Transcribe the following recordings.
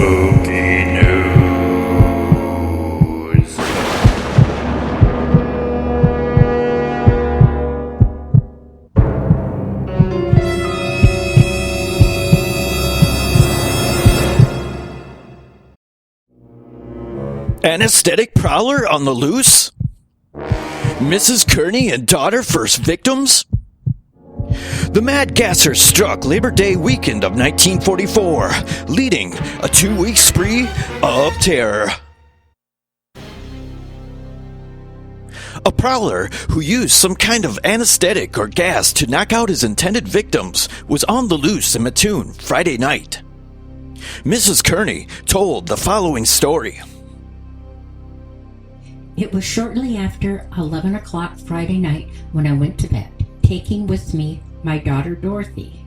Spooky news. Anesthetic Prowler on the loose? Mrs. Kearney and daughter first victims? The mad gasser struck Labor Day weekend of 1944, leading a 2-week spree of terror. A prowler who used some kind of anesthetic or gas to knock out his intended victims was on the loose in Mattoon Friday night. Mrs. Kearney told the following story. It was shortly after 11 o'clock Friday night when I went to bed, taking with me my daughter Dorothy.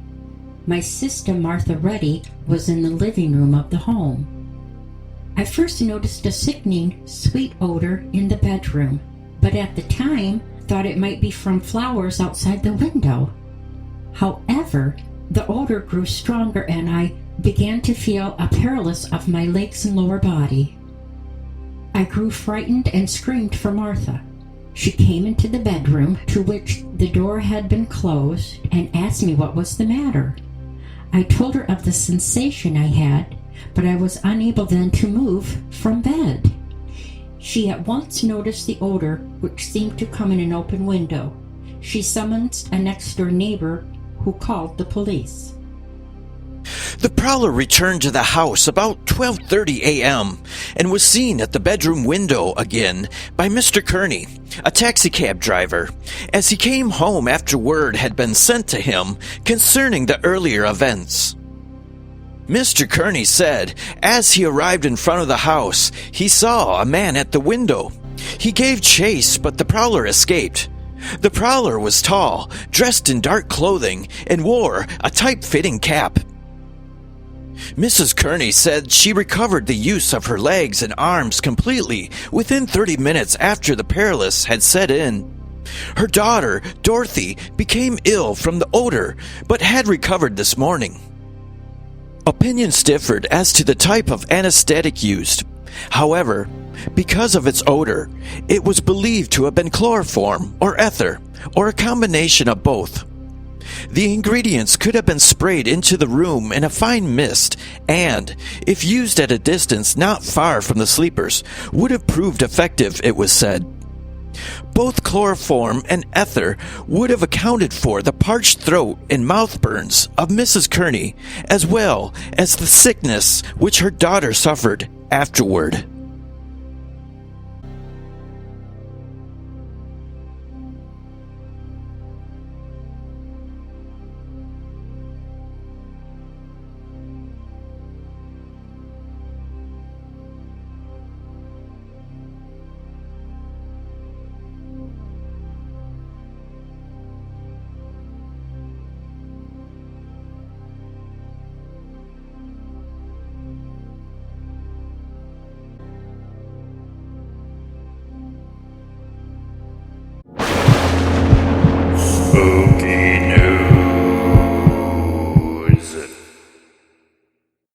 My sister Martha Reddy was in the living room of the home. I first noticed a sickening, sweet odor in the bedroom, but at the time thought it might be from flowers outside the window. However, the odor grew stronger and I began to feel a paralysis of my legs and lower body. I grew frightened and screamed for Martha. She came into the bedroom, to which the door had been closed, and asked me what was the matter. I told her of the sensation I had, but I was unable then to move from bed. She at once noticed the odor, which seemed to come in an open window. She summoned a next-door neighbor, who called the police. The prowler returned to the house about 12:30 a.m. and was seen at the bedroom window again by Mr. Kearney, a taxicab driver, as he came home after word had been sent to him concerning the earlier events. Mr. Kearney said as he arrived in front of the house, he saw a man at the window. He gave chase, but the prowler escaped. The prowler was tall, dressed in dark clothing, and wore a tight-fitting cap. Mrs. Kearney said she recovered the use of her legs and arms completely within 30 minutes after the paralysis had set in. Her daughter, Dorothy, became ill from the odor, but had recovered this morning. Opinions differed as to the type of anesthetic used. However, because of its odor, it was believed to have been chloroform or ether, or a combination of both. The ingredients could have been sprayed into the room in a fine mist and, if used at a distance not far from the sleepers, would have proved effective, it was said. Both chloroform and ether would have accounted for the parched throat and mouth burns of Mrs. Kearney, as well as the sickness which her daughter suffered afterward.